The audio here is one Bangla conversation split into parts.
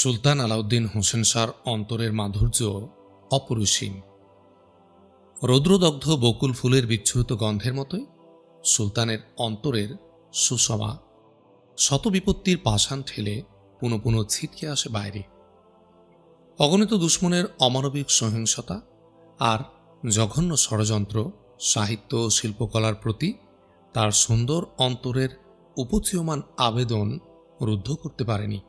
সুলতান আলাউদ্দিন হোসেন শাহর অন্তরের মাধুর্য অপরিসীম। রৌদ্রদগ্ধ বকুল ফুলের বিচ্ছুরিত গন্ধের মতোই সুলতানের অন্তরের সুষমা শত বিপত্তির পাষাণ ঠেলে পুনঃ পুনঃ ছিটকে আসে বাইরে। অগণিত দুশ্মনের অমানবিক সহিংসতা আর জঘন্য ষড়যন্ত্র সাহিত্য ও শিল্পকলার প্রতি তার সুন্দর অন্তরের উপচীয়মান আবেদন রুদ্ধ করতে পারেনি।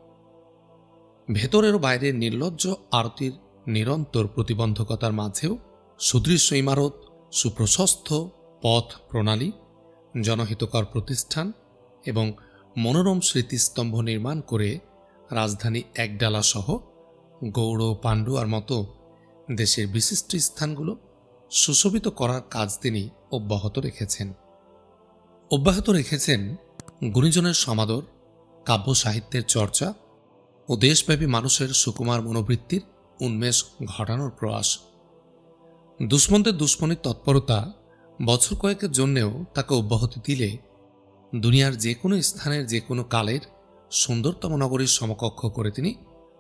ভেতরের ও বাইরের নির্লজ্জ আরতির নিরন্তর প্রতিবন্ধকতার মাঝেও সুদৃশ্য ইমারত, সুপ্রশস্ত পথ প্রণালী, জনহিতকর প্রতিষ্ঠান এবং মনোরম স্মৃতিস্তম্ভ নির্মাণ করে রাজধানী একডালা সহ গৌড় পাণ্ডুয়ার মতো দেশের বিশিষ্ট স্থানগুলো সুশোভিত করার কাজ তিনি অব্যাহত রেখেছেন গুণীজনের সমাদর, কাব্য সাহিত্যের চর্চা ও দেশব্যাপী মানুষের সুকুমার মনোবৃত্তির উন্মেষ ঘটানোর প্রয়াস। দুশ্মনদের দুশ্মনীর তৎপরতা বছর কয়েকের জন্যেও তাকে অব্যাহতি দিলে দুনিয়ার যে কোনো স্থানের যে কোনো কালের সুন্দরতম নগরীর সমকক্ষ করে তিনি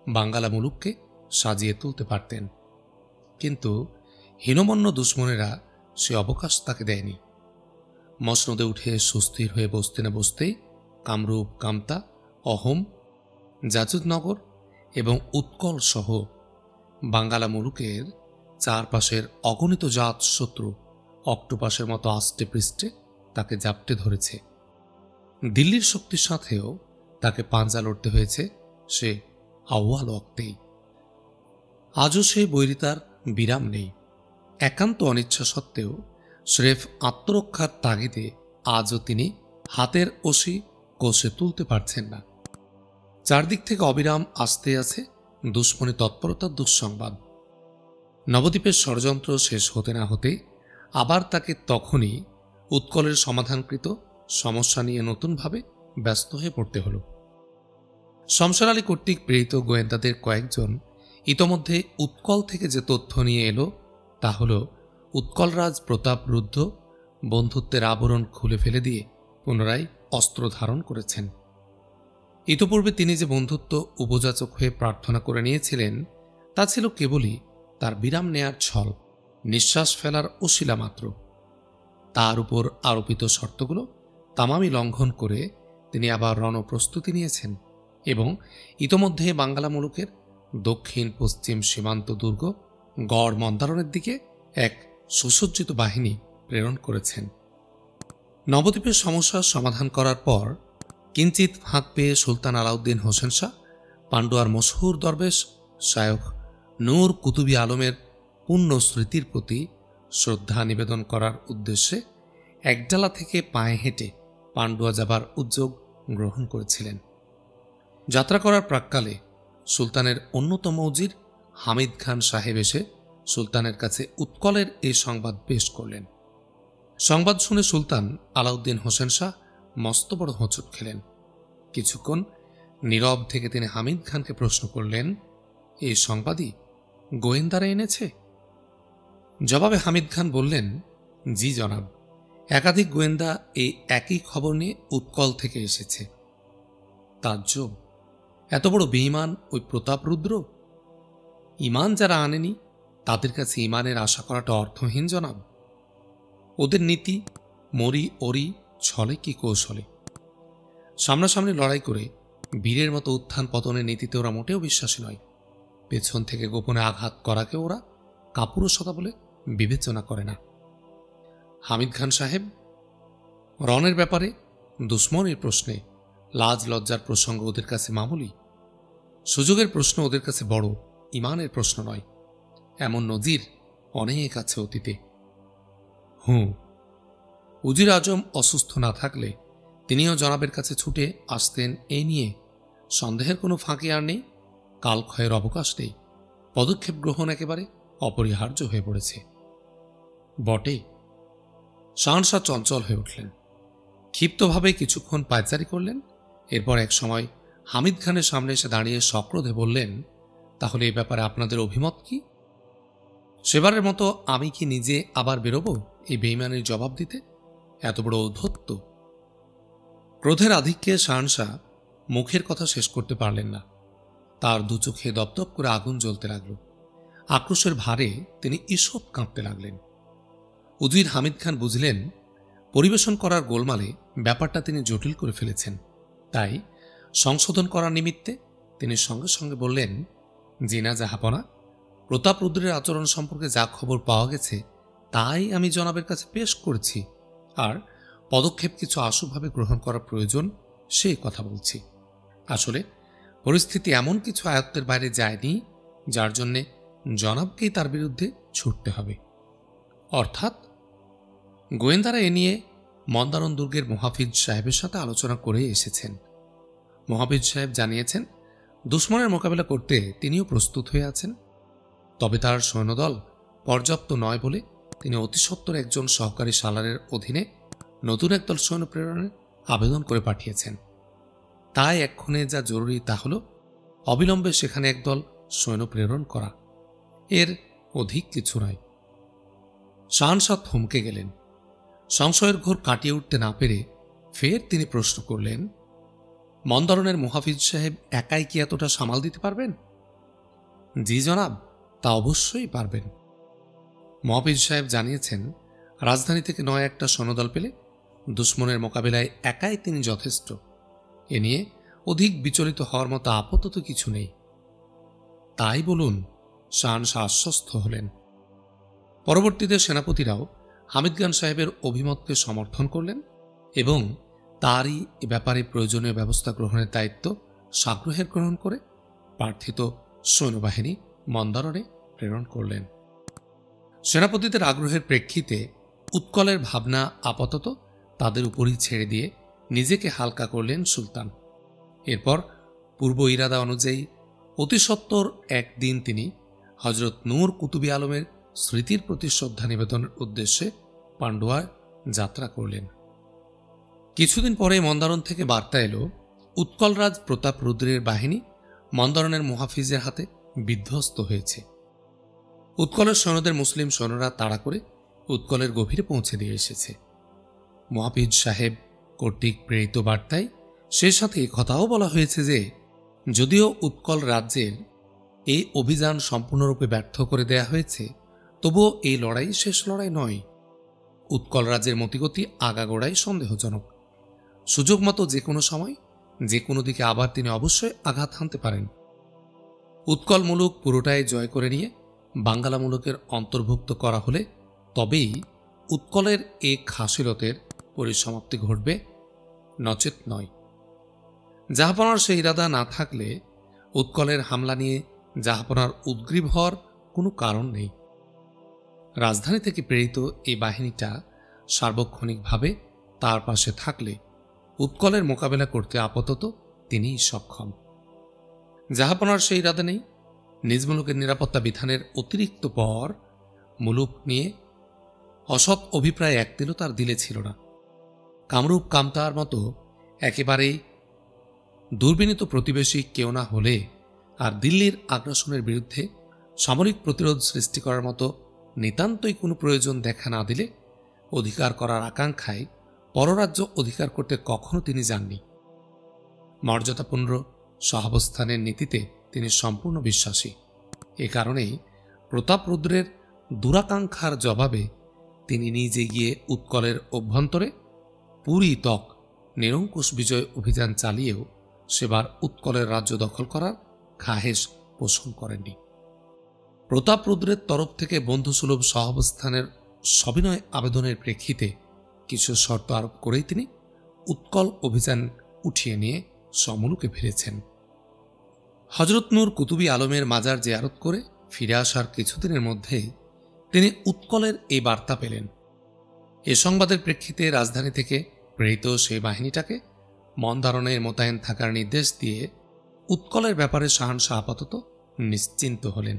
বাঙ্গালা মুলুককে সাজিয়ে তুলতে পারতেন। কিন্তু হীনমন্য দুশ্মনেরা সে অবকাশ তাকে দেয়নি। মসনদে উঠে সুস্থির হয়ে বসতে না বসতেই কামরূপ, কামতা, অহোম, জাজুদনগর এবং উৎকল সহ বাঙ্গালা মুলুকের চারপাশের অগণিত জাত শত্রু অক্টোপাসের মতো আষ্টে পৃষ্ঠে তাকে জাপটে ধরেছে। দিল্লির শক্তির সাথেও তাকে পাঞ্জা লড়তে হয়েছে সে আউয়াল ওয়াক্তেই। আজও সেই বৈরিতার বিরাম নেই। একান্ত অনিচ্ছা সত্ত্বেও স্রেফ আত্মরক্ষার তাগিদে আজও তিনি হাতের ওসি কষে তুলতে পারছেন না। চারদিক থেকে অবিরাম আসতে আছে দুশ্মনী তৎপরতার দুঃসংবাদ। নবদ্বীপের ষড়যন্ত্র শেষ হতে না হতে আবার তাকে তখনই উৎকলের সমাধানকৃত সমস্যা নিয়ে নতুনভাবে ব্যস্ত হয়ে পড়তে হল। শমশের আলী কর্তৃক প্রেরিত গোয়েন্দাদের কয়েকজন ইতোমধ্যে উৎকল থেকে যে তথ্য নিয়ে এলো তা হল উৎকলরাজ প্রতাপরুদ্ধ বন্ধুত্বের আবরণ খুলে ফেলে দিয়ে পুনরায় অস্ত্র ধারণ করেছেন। ইতোপূর্বে তিনি যে বন্ধুত্ব উপযাচক হয়ে প্রার্থনা করে নিয়েছিলেন তা ছিল কেবলই তার বিরাম নেয়ার ছল, নিঃশ্বাস ফেলার অশিলা মাত্র। তার উপর আরোপিত শর্তগুলো তামামি লঙ্ঘন করে তিনি আবার রণপ্রস্তুতি নিয়েছেন এবং ইতোমধ্যে বাঙ্গালা মুলুকের দক্ষিণ পশ্চিম সীমান্ত দুর্গ গড় মন্দারণের দিকে এক সুসজ্জিত বাহিনী প্রেরণ করেছেন। নবদ্বীপের সমস্যার সমাধান করার পর কিঞ্চিত ফাঁক পেয়ে সুলতান আলাউদ্দিন হোসেন শাহ পান্ডুয়ার মশহুর দরবেশ শায়খ নূর কুতুবী আলমের পুণ্য স্মৃতির প্রতি শ্রদ্ধা নিবেদন করার উদ্দেশ্যে একডালা থেকে পায়ে হেঁটে পান্ডুয়া যাবার উদ্যোগ গ্রহণ করেছিলেন। যাত্রা করার প্রাক্কালে সুলতানের অন্যতম উজির হামিদ খান সাহেব এসে সুলতানের কাছে উৎকলের এই সংবাদ পেশ করলেন। সংবাদ শুনে সুলতান আলাউদ্দিন হোসেন শাহ মস্ত বড় হোঁচট খেলেন। কিছুক্ষণ নীরব থেকে তিনি হামিদ খানকে প্রশ্ন করলেন, এই সংবাদই গোয়েন্দারা এনেছে? জবাবে হামিদ খান বললেন, জি জনাব, একাধিক গোয়েন্দা এই একই খবর নিয়ে উৎকল থেকে এসেছে। তাজ্জব, এত বড় বেঈমান ওই প্রতাপরুদ্র! ইমান যারা আনেনি তাদের কাছে ইমানের আশা করাটা অর্থহীন জনাব। ওদের নীতি মরি ওরি, ছলে কি কৌশলে। সামনাসামনি লড়াই করে বীরের মতো উত্থান পতনের নীতিতে ওরা মোটেও বিশ্বাসী নয়। পেছন থেকে গোপনে আঘাত করাকে ওরা কাপুরুষতা বলে বিবেচনা করে না। হামিদ খান সাহেব, রণের ব্যাপারে দুশ্মনের প্রশ্নে লাজ লজ্জার প্রসঙ্গ ওদের কাছে মামুলি। সুযোগের প্রশ্ন ওদের কাছে বড়, ইমানের প্রশ্ন নয়। এমন নজির অনেক আছে অতীতে। উজির আজম অসুস্থ না থাকলে তিনিও জনাবের কাছে ছুটে আসতেন এই নিয়ে সন্দেহের কোনো ফাঁকি আর নেই। কালক্ষয়ের অবকাশ নেই। পদক্ষেপ গ্রহণ একেবারে অপরিহার্য হয়ে পড়েছে। বটে। শাহনশাহ চঞ্চল হয়ে উঠলেন। ক্ষিপ্তভাবে কিছুক্ষণ পায়চারি করলেন। এরপর এক সময় হামিদ খানের সামনে এসে দাঁড়িয়ে সক্রোধে বললেন, তাহলে এই ব্যাপারে আপনাদের অভিমত কি? সেবারের মতো আমি কি নিজে আবার বেরোব এই বেঈমানের জবাব দিতে? এত বড় ঔদ্ধত্য! ক্রোধের আধিক্যে শাহনশাহ মুখের কথা শেষ করতে পারলেন না। তার দু চোখে দপদপ করে আগুন জ্বলতে লাগল। আক্রোশের ভারে তিনি ঈষৎ কাঁপতে লাগলেন। উজির হামিদ খান বুঝলেন পরিবেশন করার গোলমালে ব্যাপারটা তিনি জটিল করে ফেলেছেন। তাই সংশোধন করার নিমিত্তে তিনি সঙ্গে সঙ্গে বললেন, জি না জাহাপনা, প্রতাপরুদ্রের আচরণ সম্পর্কে যা খবর পাওয়া গেছে তাই আমি জনাবের কাছে পেশ করছি, আর পদক্ষেপ কিছু আশুভাবে গ্রহণ করার প্রয়োজন সেই কথা বলছি। আসলে পরিস্থিতি এমন কিছু আয়ত্তের বাইরে যায়নি যার জন্যে জনাবকেই তার বিরুদ্ধে ছুটতে হবে। অর্থাৎ গোয়েন্দারা এ নিয়ে মন্দারণ দুর্গের মুহাফিজ সাহেবের সাথে আলোচনা করে এসেছেন। মুহাফিজ সাহেব জানিয়েছেন দুশমনের মোকাবেলা করতে তিনিও প্রস্তুত হয়ে আছেন, তবে তার সৈন্যদল পর্যাপ্ত নয় বলে তিনি অতি সত্বর একজন সহকারী সালারের অধীনে নতুন একদল সৈন্য প্রেরণের আবেদন করে পাঠিয়েছেন। তাই এক্ষণে যা জরুরি তা হল অবিলম্বে সেখানে একদল সৈন্য প্রেরণ করা, এর অধিক কিছু নয়। শাহনশাহ থমকে গেলেন। সংশয়ের ঘোর কাটিয়ে উঠতে না পেরে ফের তিনি প্রশ্ন করলেন, মন্দারণের মুহাফিজ সাহেব একাই কি এতটা সামাল দিতে পারবেন? জি জনাব, তা অবশ্যই পারবেন। মুহাফিজ সাহেব জানিয়েছেন রাজধানী থেকে নয় একটা সৈন্যদল পেলে দুশমনের মোকাবিলায় একাই তিনি যথেষ্ট। এ নিয়ে অধিক বিচলিত হওয়ার মতো আপাতত কিছু নেই। তাই বলুন, শাহনশাহ আশ্বস্ত হলেন। পরবর্তীতে সেনাপতিরাও হামিদ খান সাহেবের অভিমতকে সমর্থন করলেন এবং তারই এ ব্যাপারে প্রয়োজনীয় ব্যবস্থা গ্রহণের দায়িত্ব সাগ্রহের গ্রহণ করে প্রার্থিত সৈন্যবাহিনী মন্দারণে প্রেরণ করলেন। সেনাপতিদের আগ্রহের প্রেক্ষিতে উৎকলের ভাবনা আপাতত তাদের উপরই ছেড়ে দিয়ে নিজেকে হালকা করলেন সুলতান। এরপর পূর্ব ইরাদা অনুযায়ী অতি সত্বর একদিন তিনি হজরত নূর কুতুবী আলমের স্মৃতির প্রতি শ্রদ্ধা নিবেদনের উদ্দেশ্যে পান্ডুয়ায় যাত্রা করলেন। কিছুদিন পরে মন্দারণ থেকে বার্তা এলো উৎকলরাজ প্রতাপরুদ্রের বাহিনী মন্দারণের মুহাফিজের হাতে বিধ্বস্ত হয়েছে। উৎকলের সৈন্যদের মুসলিম সৈন্যরা তাড়া করে উৎকলের গভীরে পৌঁছে দিয়ে এসেছে। মুহাফিজ সাহেব কর্তৃক প্রেরিত বার্তায় সে সাথে কথাও বলা হয়েছে যে যদিও উৎকল রাজ্যের এই অভিযান সম্পূর্ণরূপে ব্যর্থ করে দেয়া হয়েছে, তবুও এই লড়াই শেষ লড়াই নয়। উৎকল রাজ্যের মতিগতি আগাগোড়াই সন্দেহজনক। সুযোগ মতো যে কোনো সময় যে কোনো দিকে আবার তিনি অবশ্যই আঘাত হানতে পারেন। উৎকল মুলুক পুরোটাই জয় করে নিয়ে বাঙ্গালা মুলুকের অন্তর্ভুক্ত করা হলে তবেই উৎকলের এ খাসিলতের পরিসমাপ্তি ঘটবে, নচেত নয়। জাহাপনার সেই ইরাদা না থাকলে উৎকলের হামলা নিয়ে জাহাপনার উদ্গ্রীব হওয়ার কোনো কারণ নেই। রাজধানী থেকে প্রেরিত এই বাহিনীটা সার্বক্ষণিকভাবে তার পাশে থাকলে উৎকলের মোকাবেলা করতে আপাতত তিনিই সক্ষম। জাহাপনার সেই ইরাদা নেই। নিজ মুলুকের নিরাপত্তা বিধানের অতিরিক্ত পর মুলুক নিয়ে অসৎ অভিপ্রায় একদিনও তার দিলে ছিল না। কামরূপ কামতার মতো একেবারেই দুর্বিনীত প্রতিবেশী কেউ না হলে আর দিল্লির আগ্রাসনের বিরুদ্ধে সামরিক প্রতিরোধ সৃষ্টি করার মতো নিতান্তই কোনো প্রয়োজন দেখা না দিলে অধিকার করার আকাঙ্ক্ষায় পররাজ্য অধিকার করতে কখনো তিনি যাননি। মর্যাদাপূর্ণ সহাবস্থানের নীতিতে তিনি সম্পূর্ণ বিশ্বাসী। এ কারণেই প্রতাপরুদ্রের দুরাকাঙ্ক্ষার জবাবে তিনি নিজে গিয়ে উৎকলের অভ্যন্তরে পুরী তক নিরঙ্কুশ বিজয় অভিযান চালিয়েও সেবার উৎকলের রাজ্য দখল করার খাহেশ পোষণ করেননি। প্রতাপরুদ্রের তরফ থেকে বন্ধুসুলভ সহাবস্থানের সবিনয় আবেদনের প্রেক্ষিতে কিছু শর্ত আরোপ করেই তিনি উৎকল অভিযান উঠিয়ে নিয়ে সমুলুকে ফিরেছেন। হজরত নূর কুতুবী আলমের মাজার জিয়ারত করে ফিরে আসার কিছুদিনের মধ্যেই তিনি উৎকলের এই বার্তা পেলেন। এ সংবাদের প্রেক্ষিতে রাজধানী থেকে প্রেরিত সেই বাহিনীটাকে মন্দারণে মোতায়েন থাকার নির্দেশ দিয়ে উৎকলের ব্যাপারে শাহনশাহ আপাতত নিশ্চিন্ত হলেন।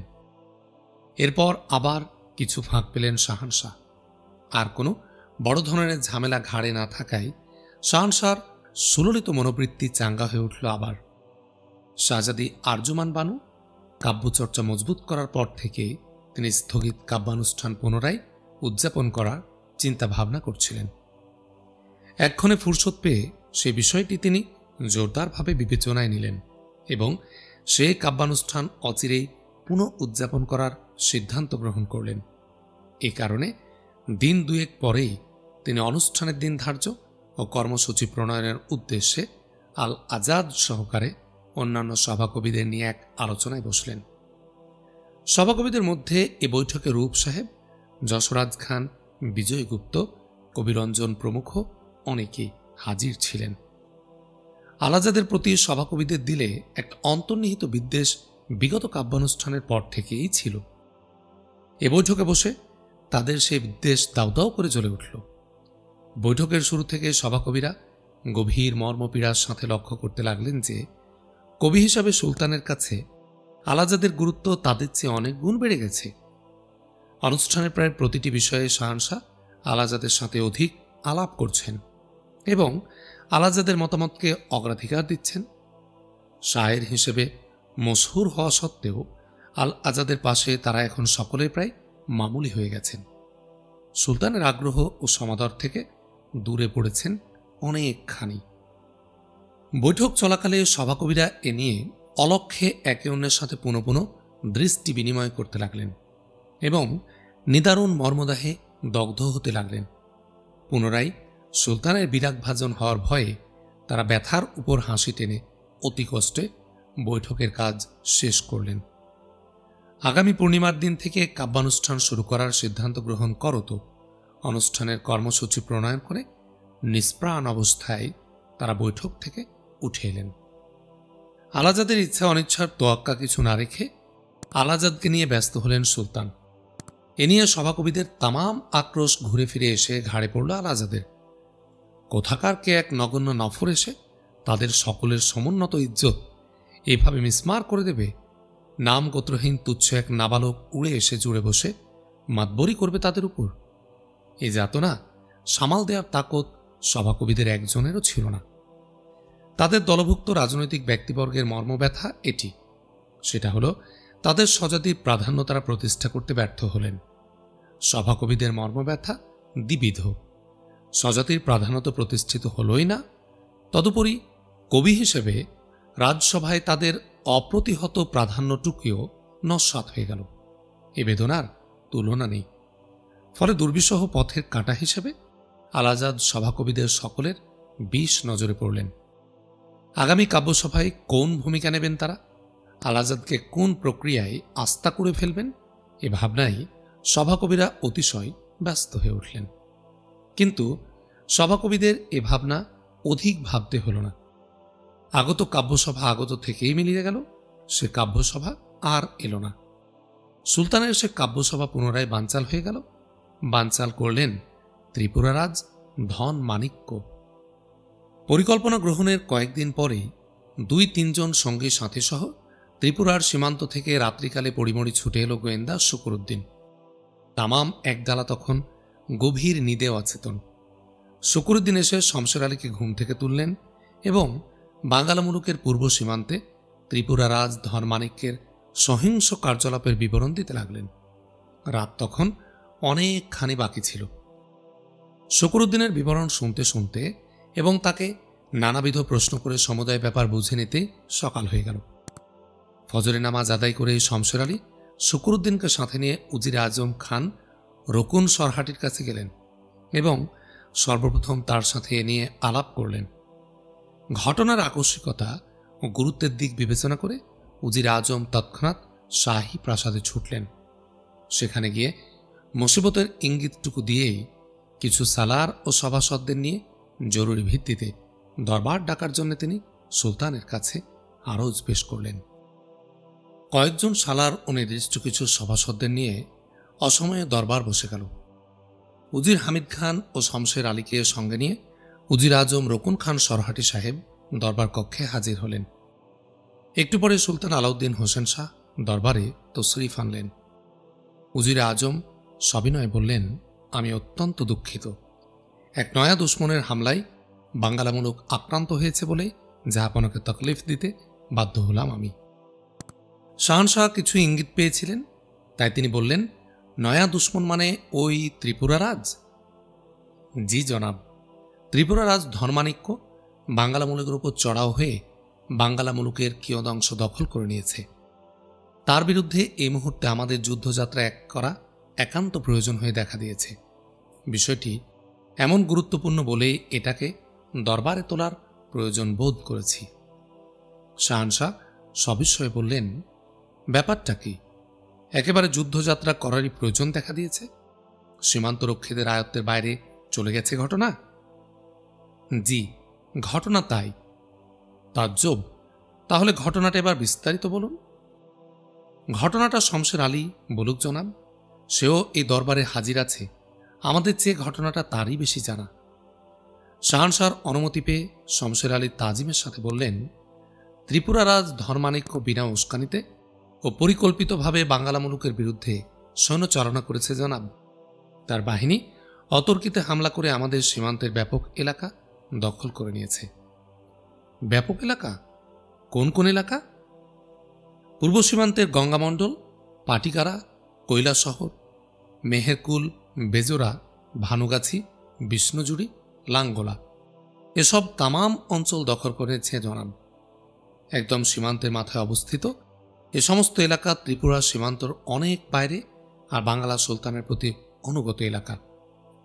এরপর আবার কিছু ফাঁক পেলেন শাহনশাহ। আর কোনো বড় ধরনের ঝামেলা ঘাড়ে না থাকায় শাহনশাহর সুললিত মনোবৃত্তি চাঙ্গা হয়ে উঠল আবার। শাহজাদি আরজুমান বানু কাব্যচর্চা মজবুত করার পর থেকে তিনি স্থগিত কাব্যানুষ্ঠান পুনরায় উদযাপন করার চিন্তা ভাবনা করছিলেন। এক্ষণে ফুরসত পেয়ে সে বিষয়টি তিনি জোরদারভাবে বিবেচনায় নিলেন এবং সে কাব্যানুষ্ঠান অচিরেই পুনঃ উদযাপন করার সিদ্ধান্ত গ্রহণ করলেন। এ কারণে দিন দুয়েক পরেই তিনি অনুষ্ঠানের দিন ধার্য ও কর্মসূচি প্রণয়নের উদ্দেশ্যে আল আজাদ সহকারে অন্যান্য সভাকবিদের নিয়ে এক আলোচনায় বসলেন। সভাকবিদের মধ্যে এ বৈঠকে রূপ সাহেব, যশরাজ খান, বিজয় গুপ্ত, কবিরঞ্জন প্রমুখ অনেকেই হাজির ছিলেন। আল আজাদের প্রতি সভাকবিদের দিলে একটা অন্তর্নিহিত বিদ্বেষ বিগত কাব্যানুষ্ঠানের পর থেকেই ছিল। এ বৈঠকে বসে তাদের সেই বিদ্বেষ দাউ দাউ করে জ্বলে উঠল। বৈঠকের শুরু থেকে সভাকবিরা গভীর মর্মপীড়ার সাথে লক্ষ্য করতে লাগলেন যে কবি হিসাবে সুলতানের কাছে আল আজাদের গুরুত্ব তাদের চেয়ে অনেক গুণ বেড়ে গেছে। অনুষ্ঠানের প্রায় প্রতিটি বিষয়ে শাহনশাহ আল আজাদের সাথে অধিক আলাপ করছেন এবং আল আজাদের মতামতকে অগ্রাধিকার দিচ্ছেন। শায়ের হিসেবে মশহুর হওয়া সত্ত্বেও আল আজাদের পাশে তারা এখন সকলে প্রায় মামুলি হয়ে গেছেন। সুলতানের আগ্রহ ও সমাদর থেকে দূরে পড়েছেন অনেকখানি। বৈঠক চলাকালে সভাকবিরা এ নিয়ে অলক্ষ্যে একে অন্যের সাথে পুনঃ পুনঃ দৃষ্টি বিনিময় করতে লাগলেন এবং নিদারুণ মর্মদাহে দগ্ধ হতে লাগলেন। পুনরায় সুলতানের বিরাগভাজন হওয়ার ভয়ে তারা ব্যথার উপর হাসি টেনে অতি কষ্টে বৈঠকের কাজ শেষ করলেন। আগামী পূর্ণিমার দিন থেকে কাব্যানুষ্ঠান শুরু করার সিদ্ধান্ত গ্রহণ করত অনুষ্ঠানের কর্মসূচি প্রণয়ন করে নিষ্প্রাণ অবস্থায় তারা বৈঠক থেকে উঠে এলেন। আল আজাদের ইচ্ছা অনিচ্ছার তোয়াক্কা কিছু না রেখে আল আজাদকে নিয়ে ব্যস্ত হলেন সুলতান। এ নিয়ে সভাকবিদের তামাম আক্রোশ ঘুরে ফিরে এসে ঘাড়ে পড়ল আল আজাদের। কোথাকার কে এক নগণ্য নফর এসে তাদের সকলের সমুন্নত ইজ্জত এভাবে মিসমার করে দেবে? নাম গোত্রহীন তুচ্ছ এক নাবালক উড়ে এসে জুড়ে বসে মাতবরি করবে তাদের উপর? এ যাতনা সামাল দেওয়ার তাকত সভাকবিদের একজনেরও ছিল না। তাদের দলভুক্ত রাজনৈতিক ব্যক্তিবর্গের মর্মব্যথা এটি, সেটা হলো তাদের স্বজাতির প্রাধান্য তারা প্রতিষ্ঠা করতে ব্যর্থ হলেন। সভাকবিদের মর্মব্যথা দ্বিবিধ। স্বজাতির প্রাধান্য তো প্রতিষ্ঠিত হলই না, তদুপরি কবি হিসেবে রাজসভায় তাদের অপ্রতিহত প্রাধান্যটুকুও নস্যাৎ হয়ে গেল। এ বেদনার তুলনা নেই। ফলে দুর্বিষহ পথের কাঁটা হিসেবে আল আজাদ সভাকবিদের সকলের বিষ নজরে পড়লেন। আগামী কাব্যসভায় কোন ভূমিকা নেবেন তারা, আল আজাদকে কোন প্রক্রিয়ায় আস্থা করে ফেলবেন, এ ভাবনায় সভাকবিরা অতিশয় ব্যস্ত হয়ে উঠলেন। কিন্তু সভাকবিদের এ ভাবনা অধিক ভাবতে হল না। আগত কাব্যসভা আগত থেকেই মিলিয়ে গেল, সে কাব্যসভা আর এলো না। সুলতানের সে কাব্যসভা পুনরায় বানচাল হয়ে গেল। বানচাল করলেন ত্রিপুরারাজ ধন মাণিক্য। পরিকল্পনা গ্রহণের কয়েকদিন পরেই ২-৩ সঙ্গী সাথী সহ ত্রিপুরার সীমান্ত থেকে রাত্রিকালে পরিমরি ছুটে এলো গোয়েন্দা শুকরুদ্দিন। তামাম একডালা তখন গভীর নিদে অচেতন। শুকরুদ্দিন এসে শমশের আলীকে ঘুম থেকে তুললেন এবং বাঙ্গালা মুলুকের পূর্ব সীমান্তে ত্রিপুরারাজ ধনমাণিক্যের সহিংস কার্যকলাপের বিবরণ দিতে লাগলেন। রাত তখন অনেকখানি বাকি ছিল। শুকরুদ্দিনের বিবরণ শুনতে শুনতে এবং তাকে নানাবিধ প্রশ্ন করে সমুদায় ব্যাপার বুঝে নিতে সকাল হয়ে গেল। ফজরে নামাজ আদায় করে শমশের আলী শুকরুদ্দিনকে সাথে নিয়ে উজির আজম খান রকুন সরহাটির কাছে গেলেন এবং সর্বপ্রথম তার সাথে এ নিয়ে আলাপ করলেন। ঘটনার আকস্মিকতা ও গুরুত্বের দিক বিবেচনা করে উজির আজম তৎক্ষণাৎ শাহী প্রাসাদে ছুটলেন। সেখানে গিয়ে মুসিবতের ইঙ্গিতটুকু দিয়েই কিছু সালার ও সভাসদদের নিয়ে জরুরি ভিত্তিতে দরবার ডাকার জন্য তিনি সুলতানের কাছে আরজ পেশ করলেন। কয়েকজন সালার ও নির্দিষ্ট কিছু সভাসদদের নিয়ে অসময়ে দরবার বসে গেল। উজির হামিদ খান ও শমশের আলীকে সঙ্গে নিয়ে উজির আজম রকুন খান সরহাটি সাহেব দরবার কক্ষে হাজির হলেন। একটু পরে সুলতান আলাউদ্দিন হোসেন শাহ দরবারে তশরিফ আনলেন। উজির আজম সবিনয়ে বললেন, আমি অত্যন্ত দুঃখিত। এক নয়া দুশ্মনের হামলায় বাঙ্গালা মুলুক আক্রান্ত হয়েছে বলে জাহাপনাকে তকলিফ দিতে বাধ্য হলাম আমি। শাহনশাহ কিছু ইঙ্গিত পেয়েছিলেন, তাই তিনি বললেন, নয়া দুশ্মন মানে ওই ত্রিপুরারাজ? জি জনাব, ত্রিপুরারাজ ধনমাণিক্য বাঙ্গালা মুলুকের উপর চড়াও হয়ে বাঙ্গালা মুলুকের কিয়দাংশ দখল করে নিয়েছে। তার বিরুদ্ধে এই মুহূর্তে আমাদের যুদ্ধযাত্রা এক করা একান্ত প্রয়োজন হয়ে দেখা দিয়েছে। বিষয়টি এমন গুরুত্বপূর্ণ বলেই এটাকে দরবারে তোলার প্রয়োজন বোধ করেছি। শাহনশাহ সবিস্ময়ে বললেন, ব্যাপারটা কি? একেবারে যুদ্ধযাত্রা করারই প্রয়োজন দেখা দিয়েছে? সীমান্তরক্ষীদের আয়ত্তের বাইরে চলে গেছে ঘটনা? জি, ঘটনা তাই। তাজ্জব, তাহলে ঘটনাটা এবার বিস্তারিত বলুন। ঘটনাটা শমশের আলী বলুক জনাব, সেও এই দরবারে হাজির আছে। আমাদের চেয়ে ঘটনাটা তারই বেশি জানা। শাহনশাহর অনুমতি পেয়ে শমশের আলী তাজিমের সাথে বললেন, ত্রিপুরা রাজ ধর্মানিক্য বিনা উস্কানিতে ও পরিকল্পিতভাবে বাঙ্গালা মুলুকের বিরুদ্ধে সৈন্যচালনা করেছে জনাব। তার বাহিনী অতর্কিতে হামলা করে আমাদের সীমান্তের ব্যাপক এলাকা দখল করে নিয়েছে। ব্যাপক এলাকা? কোন কোন এলাকা? পূর্ব সীমান্তের গঙ্গামণ্ডল, পাটিকারা, কৈলাসহর, মেহেরকুল, বেজোরা, ভানুগাছি, বিষ্ণুজুড়ি, লাঙ্গোলা, এসব তামাম অঞ্চল দখল করেছে জনাব। একদম সীমান্তের মাথায় অবস্থিত এ সমস্ত এলাকা ত্রিপুরা সীমান্তর অনেক বাইরে আর বাংলা সুলতানের প্রতি অনুগত এলাকা।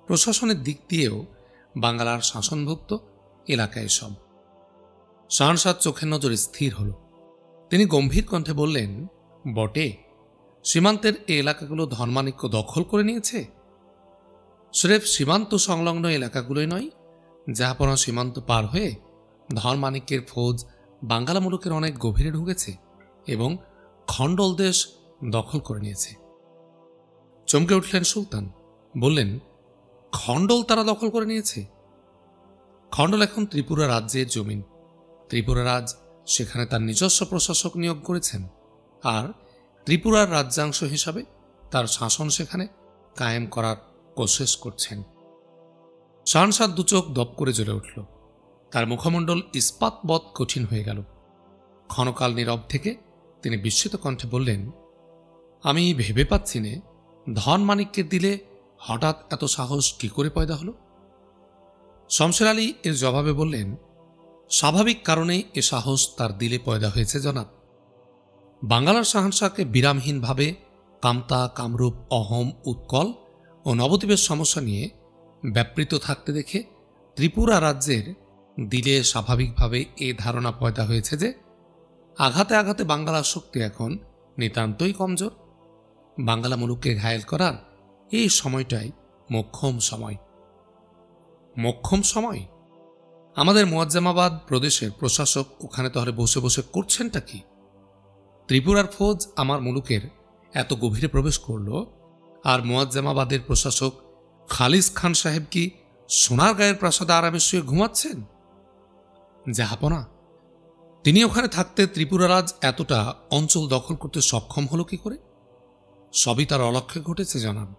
প্রশাসনের দিক দিয়েও বাংলার শাসনভুক্ত এলাকা এসব। শাহনশাহর চোখের নজর স্থির হল। তিনি গম্ভীর কণ্ঠে বললেন, বটে, সীমান্তের এই এলাকাগুলো ধর্মানিক্য দখল করে নিয়েছে? স্রেফ সীমান্ত সংলগ্ন এলাকাগুলোই নয়, জাহাপনা সীমান্ত পার হয়ে ধর্মানিক্যের ফৌজ বাঙ্গালা মুলুকের অনেক গভীরে ঢুকেছে এবং খণ্ডল দেশ দখল করে নিয়েছে। চমকে উঠলেন সুলতান, বললেন, খণ্ডল তারা দখল করে নিয়েছে? খণ্ডল এখন ত্রিপুরা রাজ্যের জমিন। ত্রিপুরা রাজ সেখানে তার নিজস্ব প্রশাসক নিয়োগ করেছেন আর ত্রিপুরার রাজ্যাংশ হিসাবে তার শাসন সেখানে কায়েম করার কোশিশ করছেন। শাহনশাহ দুচোখ দপ করে জ্বলে উঠল। তার মুখমণ্ডল ইস্পাতবৎ কঠিন হয়ে গেল। ক্ষণকাল নীরব থেকে তিনি বিস্মিত কণ্ঠে বললেন, আমি ভেবে পাচ্ছি নে, ধনমাণিক্যের দিলে হঠাৎ এত সাহস কি করে পয়দা হল? শমশের আলী এর জবাবে বললেন, স্বাভাবিক কারণেই এ সাহস তার দিলে পয়দা হয়েছে জনাব। বাঙ্গালার শাহনশাহকে বিরামহীনভাবে কামতা, কামরূপ, অহম, উৎকল ও নবদ্বীপের সমস্যা নিয়ে ব্যাপৃত থাকতে দেখে ত্রিপুরা রাজ্যের দিলে স্বাভাবিকভাবে এ ধারণা পয়দা হয়েছে যে আঘাতে আঘাতে বাঙ্গালার শক্তি এখন নিতান্তই কমজোর। বাঙ্গালা মুলুককে ঘায়েল করার এই সময়টাই মোক্ষম সময়। মোক্ষম সময়? আমাদের মুয়াজ্জামাবাদ প্রদেশের প্রশাসক ওখানে তাহলে বসে বসে করছেনটা কি? ত্রিপুরার ফৌজ আমার মুলুকের এত গভীরে প্রবেশ করল, আর মুয়াজ্জামাবাদের প্রশাসক খালিস খান সাহেব কি সোনার গায়ের প্রাসাদে আরামে শুয়ে ঘুমাচ্ছেন? জাহাপনা, তিনি ওখানে থাকতে ত্রিপুরা রাজ এতটা অঞ্চল দখল করতে সক্ষম হল কি করে? সবই তার অলক্ষ্যে ঘটেছে জনাব।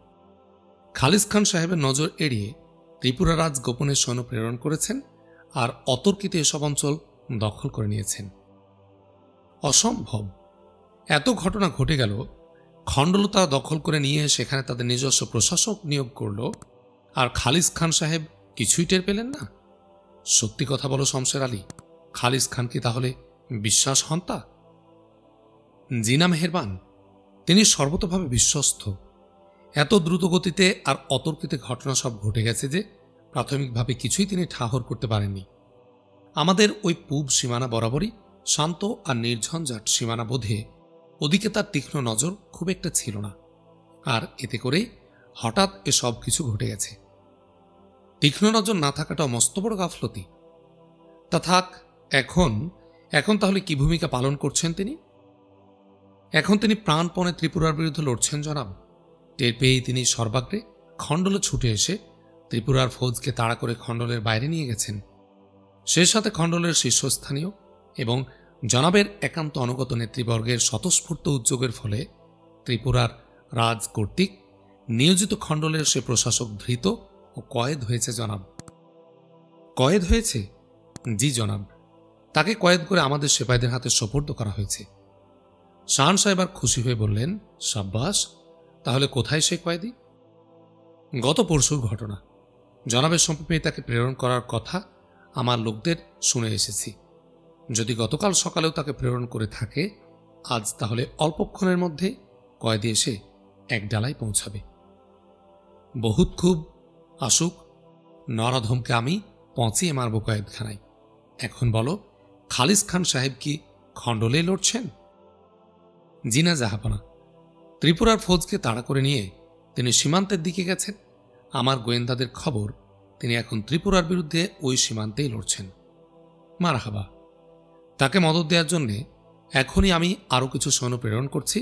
খালিস খান সাহেবের নজর এড়িয়ে ত্রিপুরা রাজ গোপনে সৈন্য প্রেরণ করেছেন আর অতর্কিতে এসব অঞ্চল দখল করে নিয়েছেন। অসম্ভব! এত ঘটনা ঘটে গেল, খণ্ডল তারা দখল করে নিয়ে সেখানে তাদের নিজস্ব প্রশাসক নিয়োগ করল, আর খালিস খান সাহেব কিছুই টের পেলেন না? সত্যি কথা বলো শমশের আলী, খালিস খান কি তাহলে বিশ্বাস হন্তা? জিনা মেহেরবান, তিনি সর্বতভাবে বিশ্বস্ত। এত দ্রুতগতিতে আর অতর্কিতে ঘটনা সব ঘটে গেছে যে প্রাথমিকভাবে কিছুই তিনি ঠাহর করতে পারেননি। আমাদের ওই পূব সীমানা বরাবরই শান্ত আর নির্ঝঞ্ঝাট সীমানা বোধে ওদিকে তার তীক্ষ্ণ নজর খুব একটা ছিল না, আর এতে করেই হঠাৎ এসব কিছু ঘটে গেছে। তীক্ষ্ণ নজর না থাকাটাও মস্ত বড় গাফলতি। তা থাক, এখন তাহলে কি ভূমিকা পালন করছেন তিনি? এখন তিনি প্রাণপণে ত্রিপুরার বিরুদ্ধে লড়ছেন জনাব। টের পেয়েই তিনি সর্বাগ্রে খণ্ডলে ছুটে এসে ত্রিপুরার ফৌজকে তাড়া করে খণ্ডলের বাইরে নিয়ে গেছেন। সে সাথে খণ্ডলের শীর্ষস্থানীয় এবং জনাবের একান্ত অনুগত নেতৃবর্গের স্বতঃস্ফূর্ত উদ্যোগের ফলে ত্রিপুরার রাজ কর্তৃক নিয়োজিত খণ্ডলের সে প্রশাসক ধৃত ও কয়েদ হয়েছে জনাব। কয়েদ হয়েছে? জি জনাব, তাকে কয়েদ করে আমাদের সেপাইদের হাতে সোপর্দ করা হয়েছে। শাহনশাহ এবার খুশি হয়ে বললেন, সাব্বাস, তাহলে কোথায় সে কয়েদি? গত পরশুর ঘটনা। জনাবের সম্পর্কে তাকে প্রেরণ করার কথা আমার লোকদের শুনে এসেছি। যদি গতকাল সকালেও তাকে প্রেরণ করে থাকে, আজ তাহলে অল্পক্ষণের মধ্যে কয়েদি এসে এক ডালায় পৌঁছাবে। বহুত খুব, আসুক, নরাধমকে আমি পৌঁছিয়ে মারব কয়েদখানায়। এখন বলো, খালিস খান সাহেব কি খণ্ডলে লড়ছেন? জি না জাহাপনা, ত্রিপুরার ফৌজকে তাড়া করে নিয়ে তিনি সীমান্তের দিকে গেছেন। আমার গোয়েন্দাদের খবর তিনি এখন ত্রিপুরার বিরুদ্ধে ওই সীমান্তেই লড়ছেন। মারহাবা, তাকে মদত দেওয়ার জন্যে এখনই আমি আরও কিছু সৈন্য প্রেরণ করছি।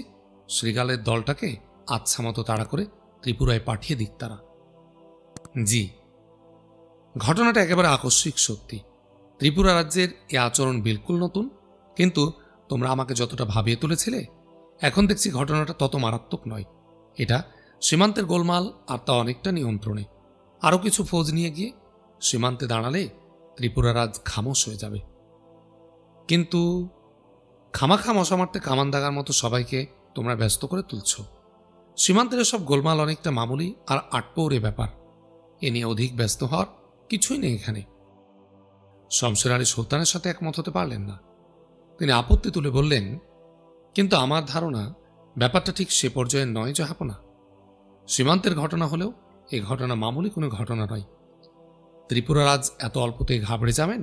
শ্রীগালের দলটাকে আচ্ছা মতো তাড়া করে ত্রিপুরায় পাঠিয়ে দিক তারা। জি, ঘটনাটা একেবারে আকস্মিক সত্যি। ত্রিপুরা রাজ্যের এ আচরণ বিলকুল নতুন, কিন্তু তোমরা আমাকে যতটা ভাবিয়ে তুলেছিলে, এখন দেখছি ঘটনাটা তত মারাত্মক নয়। এটা সীমান্তের গোলমাল, আর তা অনেকটা নিয়ন্ত্রণে। আরও কিছু ফৌজ নিয়ে গিয়ে সীমান্তে দাঁড়ালে ত্রিপুরা রাজ খামোশ হয়ে যাবে। কিন্তু খামাখা মশা মারতে কামান দাগার মতো সবাইকে তোমরা ব্যস্ত করে তুলছ। সীমান্তের সব গোলমাল অনেকটা মামুলি আর আটপৌরে ব্যাপার। এ নিয়ে অধিক ব্যস্ত হওয়ার কিছুই নেই এখানে। শমশের আলী সুলতানের সাথে একমত হতে পারলেন না। তিনি আপত্তি তুলে বললেন, কিন্তু আমার ধারণা ব্যাপারটা ঠিক সে পর্যায়ে নয় জাহাপনা। সীমান্তের ঘটনা হলেও এই ঘটনা মামুলি কোনো ঘটনা নয়। ত্রিপুরা রাজ এত অল্পতেই ঘাবড়ে যাবেন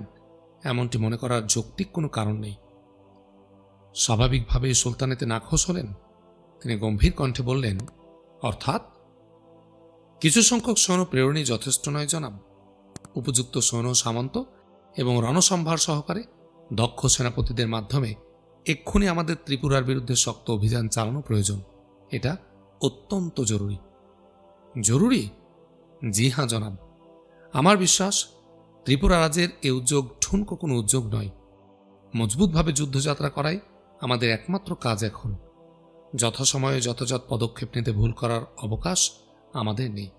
এমনটি মনে করার যৌক্তিক কোনো কারণ নেই। স্বাভাবিকভাবেই সুলতানেতে নাখোশ হলেন। তিনি গম্ভীর কণ্ঠে বললেন, অর্থাৎ কিছু সংখ্যক সৈন্য প্রেরণই যথেষ্ট নয় জনাব। উপযুক্ত সৈন্য সামন্ত এবং রণসম্ভার সহকারে দক্ষ সেনাপতিদের মাধ্যমে এক্ষুনি আমাদের ত্রিপুরার বিরুদ্ধে শক্ত অভিযান চালানো প্রয়োজন। এটা অত্যন্ত জরুরি। জরুরি? জি হ্যাঁ জনাব। আমার বিশ্বাস ত্রিপুরা রাজ্যের এ উদ্যোগ ঠুনকো কোনো উদ্যোগ নয়। মজবুতভাবে যুদ্ধযাত্রা করাই আমাদের একমাত্র কাজ এখন। যথাসময়ে যথাযথ পদক্ষেপ নিতে ভুল করার অবকাশ আমাদের নেই।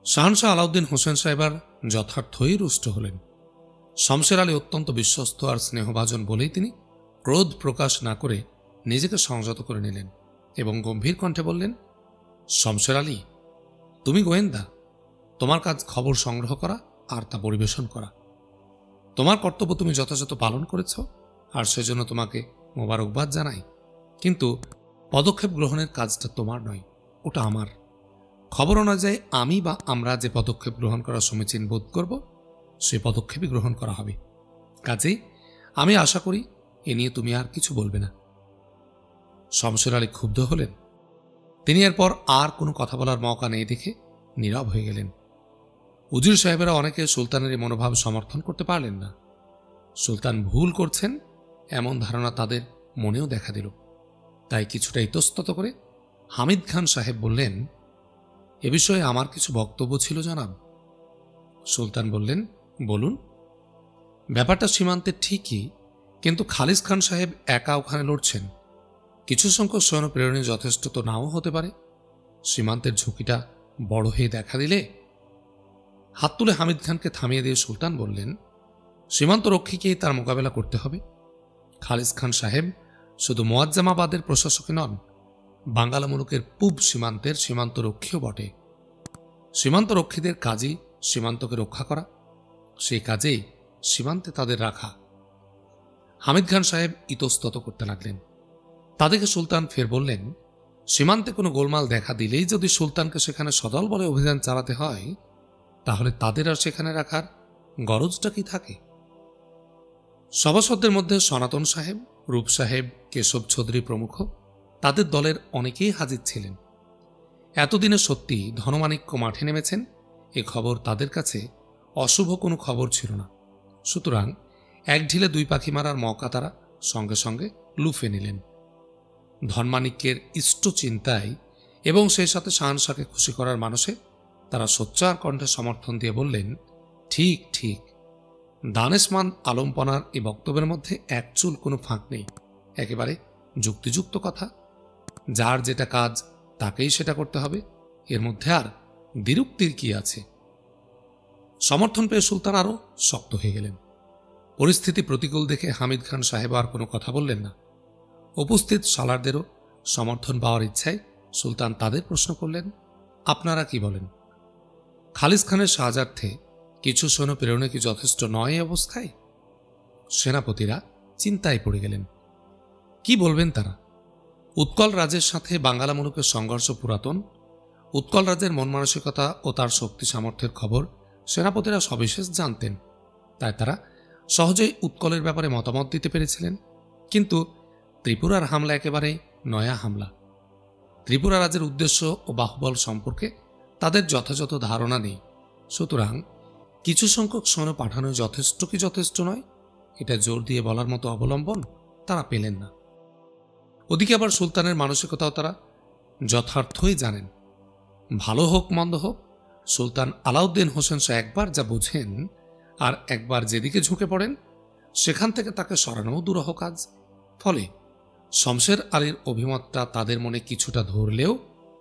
শাহনশাহ আলাউদ্দিন হোসেন সাহেবার যথার্থই রুষ্ট হলেন। শমশের আলী অত্যন্ত বিশ্বস্ত আর স্নেহভাজন বলেই তিনি ক্রোধ প্রকাশ না করে নিজেকে সংযত করে নিলেন এবং গম্ভীর কণ্ঠে বললেন, শমশের আলী, তুমি গোয়েন্দা। তোমার কাজ খবর সংগ্রহ করা আর তা পরিবেশন করা। তোমার কর্তব্য তুমি যথাযথ পালন করেছ, আর সেজন্য তোমাকে মোবারকবাদ জানাই। কিন্তু পদক্ষেপ গ্রহণের কাজটা তোমার নয়, ওটা আমার। খবর অনুযায়ী আমি বা আমরা যে পদক্ষেপ গ্রহণ করা সমীচীন বোধ করব, সে পদক্ষেপই গ্রহণ করা হবে। কাজেই আমি আশা করি এ নিয়ে তুমি আর কিছু বলবে না। শমশের আলী ক্ষুব্ধ হলেন। তিনি এরপর আর কোনো কথা বলার মৌকা নেই দেখে নীরব হয়ে গেলেন। উজির সাহেবেরা অনেকে সুলতানের এই মনোভাব সমর্থন করতে পারলেন না। সুলতান ভুল করছেন এমন ধারণা তাদের মনেও দেখা দিল। তাই কিছুটা ইতস্তত করে হামিদ খান সাহেব বললেন, এ বিষয়ে আমার কিছু বক্তব্য ছিল জনাব। সুলতান বললেন, বলুন। ব্যাপারটা সীমান্তে ঠিকই, কিন্তু খালিস খান সাহেব একা ওখানে লড়ছেন। কিছু সংখ্যক সৈন্য প্রেরণে যথেষ্ট তো নাও হতে পারে। সীমান্তের ঝুঁকিটা বড় হয়ে দেখা দিলে। হাত তুলে হামিদ খানকে থামিয়ে দিয়ে সুলতান বললেন, সীমান্ত রক্ষীকেই তার মোকাবেলা করতে হবে। খালিস খান সাহেব শুধু মোয়াজ্জামাবাদের প্রশাসকই নন, বাঙ্গালা মুলুকের পূব সীমান্তের সীমান্ত রক্ষীও বটে। সীমান্ত রক্ষীদের কাজই সীমান্তকে রক্ষা করা, সেই কাজেই সীমান্তে তাদের রাখা। হামিদ খান সাহেব ইতস্তত করতে লাগলেন। তাদেরকে সুলতান ফের বললেন, সীমান্তে কোনো গোলমাল দেখা দিলেই যদি সুলতানকে সেখানে সদল বলে অভিযান চালাতে হয়, তাহলে তাদের আর সেখানে রাখার গরজটা কি থাকে? সভাসদদের মধ্যে সনাতন সাহেব, রূপ সাহেব, কেশব চৌধুরী প্রমুখ তাদের দলের অনেকেই হাজির ছিলেন। এতদিনে সত্যি ধনমাণিক্য মাঠে নেমেছেন এ খবর তাদের কাছে অশুভ কোনো খবর ছিল না। সুতরাং এক ঢিলে দুই পাখি মারার মৌকা তারা সঙ্গে সঙ্গে লুফে নিলেন। ধনমাণিক্যের ইষ্ট চিন্তায় এবং সেই সাথে শাহনশাহকে খুশি করার মানসে তারা সোচ্চার কণ্ঠে সমর্থন দিয়ে বললেন, ঠিক ঠিক, দানেশমান আলমপনার এই বক্তব্যের মধ্যে এক চুল কোনো ফাঁক নেই। একেবারে যুক্তিযুক্ত কথা। যার যেটা কাজ তাকেই সেটা করতে হবে, এর মধ্যে আর দ্বিরুক্তির কি আছে? সমর্থন পেয়ে সুলতান আরও শক্ত হয়ে গেলেন। পরিস্থিতি প্রতিকূল দেখে হামিদ খান সাহেব আর কোনো কথা বললেন না। উপস্থিত সালারদেরও সমর্থন পাওয়ার ইচ্ছায় সুলতান তাদের প্রশ্ন করলেন, আপনারা কি বলেন? খালিস খানের সাহায্যার্থে কিছু সৈন্য প্রেরণে কি যথেষ্ট নয় অবস্থায়? সেনাপতিরা চিন্তায় পড়ে গেলেন। কি বলবেন তারা? উৎকল রাজের সাথে বাঙ্গালা মুলুকের সংঘর্ষ পুরাতন। উৎকল রাজের মন মানসিকতা ও তার শক্তি সামর্থ্যের খবর সেনাপতিরা সবিশেষ জানতেন, তাই তারা সহজেই উৎকলের ব্যাপারে মতামত দিতে পেরেছিলেন। কিন্তু ত্রিপুরার হামলা একেবারে নয়া হামলা। ত্রিপুরা রাজের উদ্দেশ্য ও বাহুবল সম্পর্কে তাদের যথাযথ ধারণা নেই, সুতরাং কিছু সংখ্যক সৈন্য পাঠানো যথেষ্ট কি যথেষ্ট নয়, এটা জোর দিয়ে বলার মতো অবলম্বন তারা পেলেন না। ওদিকে আবার সুলতানের মানসিকতাও তারা যথার্থই জানেন। ভালো হোক মন্দ হোক, সুলতান আলাউদ্দিন হোসেন শাহ একবার যা বুঝেন আর একবার যেদিকে ঝুঁকে পড়েন, সেখান থেকে তাকে সরানোও দুরূহ কাজ। ফলে শমশের আলীর অভিমতটা তাদের মনে কিছুটা ধরলেও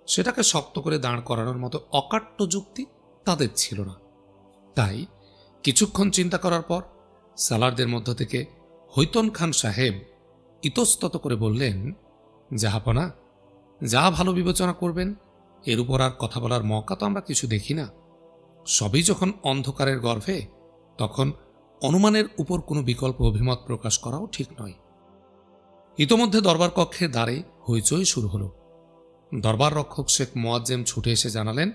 সেটাকে শক্ত করে দাঁড় করানোর মতো অকাট্য যুক্তি তাদের ছিল না। তাই কিছুক্ষণ চিন্তা করার পর সালারদের মধ্য থেকে হৈতন খান সাহেব ইতস্তত করে বললেন, জাহাপনা, যা ভালো বিবেচনা করবেন, এর উপর আর কথা বলার মৌকা তো আমরা কিছু দেখি না। সবই যখন অন্ধকারের গর্ভে, তখন অনুমানের উপর কোনো বিকল্প অভিমত প্রকাশ করাও ঠিক নয়। ইতোমধ্যে দরবার কক্ষের দ্বারে হইচই শুরু হল। দরবার রক্ষক শেখ মোয়াজ্জেম ছুটে এসে জানালেন,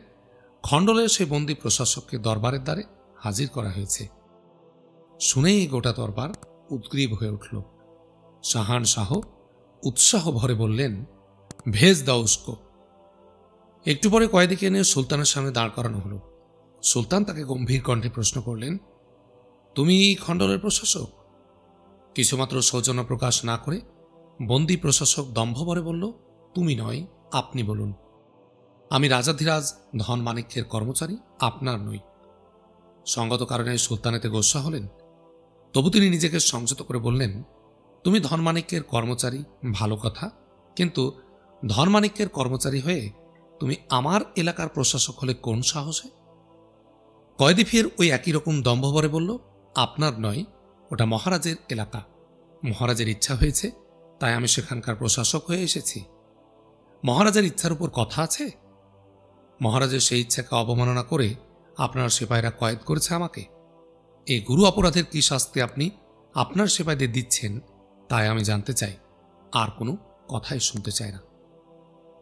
খণ্ডলের সেই বন্দী প্রশাসককে দরবারের দ্বারে হাজির করা হয়েছে। শুনেই গোটা দরবার উদ্গ্রীব হয়ে উঠল। শাহান শাহ উৎসাহ ভরে বললেন, ভেজ দাও উস্কো। একটু পরে কয়েদিকে এনে সুলতানের সামনে দাঁড় করানো হলো। সুলতান তাকে গম্ভীর কণ্ঠে প্রশ্ন করলেন, তুমি খণ্ডলের প্রশাসক? কিছুমাত্র সৌজন্য প্রকাশ না করে বন্দী প্রশাসক দম্ভ ভরে বলল, তুমি নয়, আপনি বলুন। আমি রাজাধিরাজ ধনমাণিক্যের কর্মচারী, আপনার নই। সঙ্গত কারণে সুলতান এতে গোস্বা হলেন। তবু তিনি নিজেকে সংযত করে বললেন, তুমি ধনমাণিক্যের কর্মচারী ভালো কথা, কিন্তু ধনমাণিক্যের কর্মচারী হয়ে তুমি আমার এলাকার প্রশাসক হলে কোন সাহসে? কয়েদি ফের ওই একই রকম দম্ভ ভরে বলল, আপনার নয়, ওটা মহারাজের এলাকা। মহারাজের ইচ্ছা হয়েছে, তাই আমি সেখানকার প্রশাসক হয়ে এসেছি। মহারাজের ইচ্ছার উপর কথা আছে। মহারাজের সেই ইচ্ছাকে অবমাননা করে আপনার সেপাইরা কয়েদ করেছে আমাকে। এই গুরু অপরাধের কি শাস্তি আপনি আপনার সেপাইদের দিচ্ছেন, তাই আমি জানতে চাই, আর কোনো কথাই শুনতে চাই না।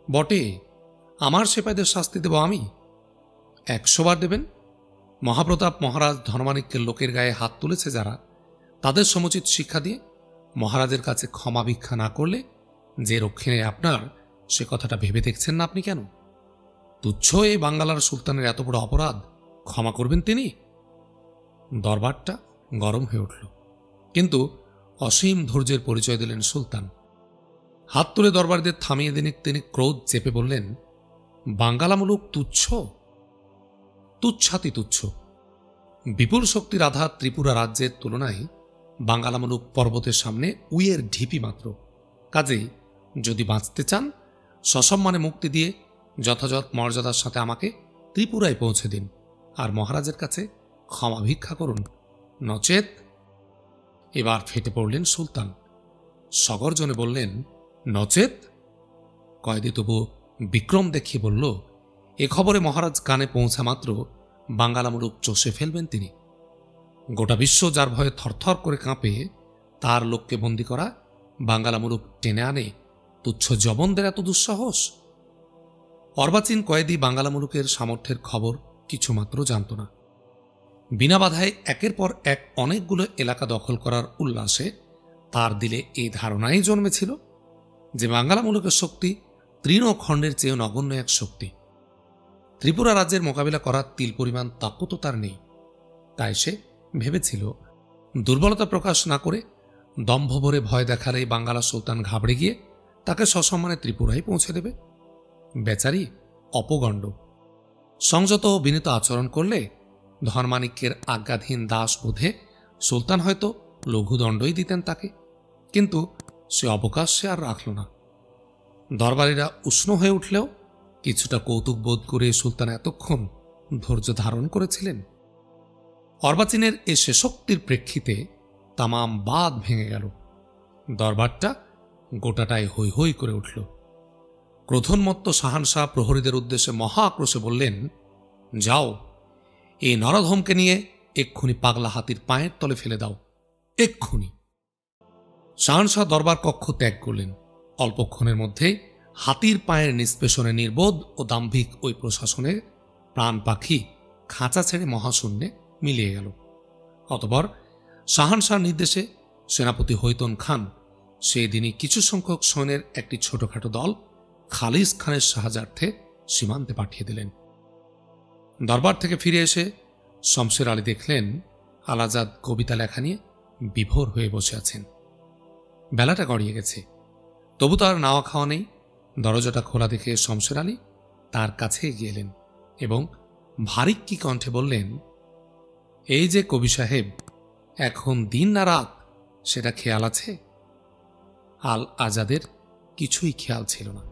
বটে, আমার সেপাইদের শাস্তি দেব আমি? 100 বার দেবেন। মহাপ্রতাপ মহারাজ ধনমাণিক্যের লোকের গায়ে হাত তুলেছে যারা, তাদের সমুচিত শিক্ষা দিয়ে মহারাজের কাছে ক্ষমা ভিক্ষা না করলে যে রক্ষে নেই আপনার, সে কথাটা ভেবে দেখছেন না আপনি? কেন তুচ্ছ এই বাঙ্গালার সুলতানের এত বড় অপরাধ ক্ষমা করবেন তিনি? দরবারটা গরম হয়ে উঠল, কিন্তু অসীম ধৈর্যের পরিচয় দিলেন সুলতান। হাত তুলে দরবারদের থামিয়ে তিনি ক্রোধ চেপে বললেন, বাঙ্গালা মুলুক তুচ্ছ? তুচ্ছাতি তুচ্ছ। বিপুল শক্তির আধার ত্রিপুরা রাজ্যের তুলনায় বাঙ্গালা মুলুক পর্বতের সামনে উইয়ের ঢিপি মাত্র। কাজেই যদি বাঁচতে চান, সসম্মানে মুক্তি দিয়ে যথাযথ মর্যাদার সাথে আমাকে ত্রিপুরায় পৌঁছে দিন, আর মহারাজের কাছে ক্ষমা ভিক্ষা করুন, নচেত। এবার ফেটে পড়লেন সুলতান। সগর্জনে বললেন, নচেত? কয়েদি তবু বিক্রম দেখিয়ে বলল, এ খবরে মহারাজ কানে পৌঁছা মাত্র বাঙ্গালা মুলুক চষে ফেলবেন তিনি। গোটা বিশ্ব যার ভয়ে থরথর করে কাঁপে, তার লোককে বন্দী করা বাঙ্গালা মুলুক টেনে আনে তুচ্ছ জবনদের এত দুঃসাহস? অর্বাচীন কয়েদি বাঙ্গালা মুলুকের সামর্থ্যের খবর কিছুমাত্র জানত না। বিনা বাধায় একের পর এক অনেকগুলো এলাকা দখল করার উল্লাসে তার দিলে এই ধারণাই জন্মেছিল যে বাঙ্গালা মুলুকের শক্তি তৃণখণ্ডের চেয়ে নগণ্য এক শক্তি। ত্রিপুরা রাজ্যের মোকাবিলা করার তিল পরিমাণ তাকত তার নেই। তাই সে ভেবেছিল, দুর্বলতা প্রকাশ না করে দম্ভ ভরে ভয় দেখালেই বাঙ্গালা সুলতান ঘাবড়ে গিয়ে তাকে সসম্মানে ত্রিপুরায় পৌঁছে দেবে। বেচারি অপগণ্ড। সংযত ও বিনীত আচরণ করলে ধনমাণিক্যের আজ্ঞাধীন দাস বোধে সুলতান হয়তো লঘুদণ্ডই দিতেন তাকে, কিন্তু সে অবকাশ সে আর রাখল না। দরবারীরা উষ্ণ হয়ে উঠলেও কিছুটা কৌতুক বোধ করে সুলতান এতক্ষণ ধৈর্য ধারণ করেছিলেন। অর্বাচীনের এ শেষোক্তির প্রেক্ষিতে তামাম বাঁধ ভেঙে গেল। দরবারটা গোটাটাই হৈ হৈ করে উঠল। ক্রোধোন্মত্ত শাহানশাহ প্রহরীদের উদ্দেশ্যে মহা আক্রোশে বললেন, যাও, এই নরধমকে নিয়ে এক্ষুনি পাগলা হাতির পায়ের তলে ফেলে দাও। এক্ষুনি। শাহনশাহ দরবার কক্ষ ত্যাগ করলেন। অল্পক্ষণের মধ্যে হাতির পায়ের নিষ্পেষণে নির্বোধ ও দাম্ভিক ওই প্রশাসনের প্রাণ পাখি খাঁচা ছেড়ে মহাশূন্যে মিলিয়ে গেল। অতঃপর শাহনশাহর নির্দেশে সেনাপতি হৈতন খান সেই দিনই কিছু সংখ্যক সৈন্যের একটি ছোটখাটো দল খালিস খানের সাহায্যার্থে সীমান্তে পাঠিয়ে দিলেন। দরবার থেকে ফিরে এসে শমশের আলী দেখলেন আলাজাদ কবিতা লেখা নিয়ে বিভোর হয়ে বসে আছেন। বেলাটা গড়িয়ে গেছে, তবু তার নাওয়া খাওয়া নেই। দরজাটা খোলা দেখে শমশের আলী তার কাছে এগিয়ে এলেন এবং ভারিক্কি কণ্ঠে বললেন, এই যে কবি সাহেব, এখন দিন না রাত সেটা খেয়াল আছে? আল আজাদের কিছুই খেয়াল ছিল না।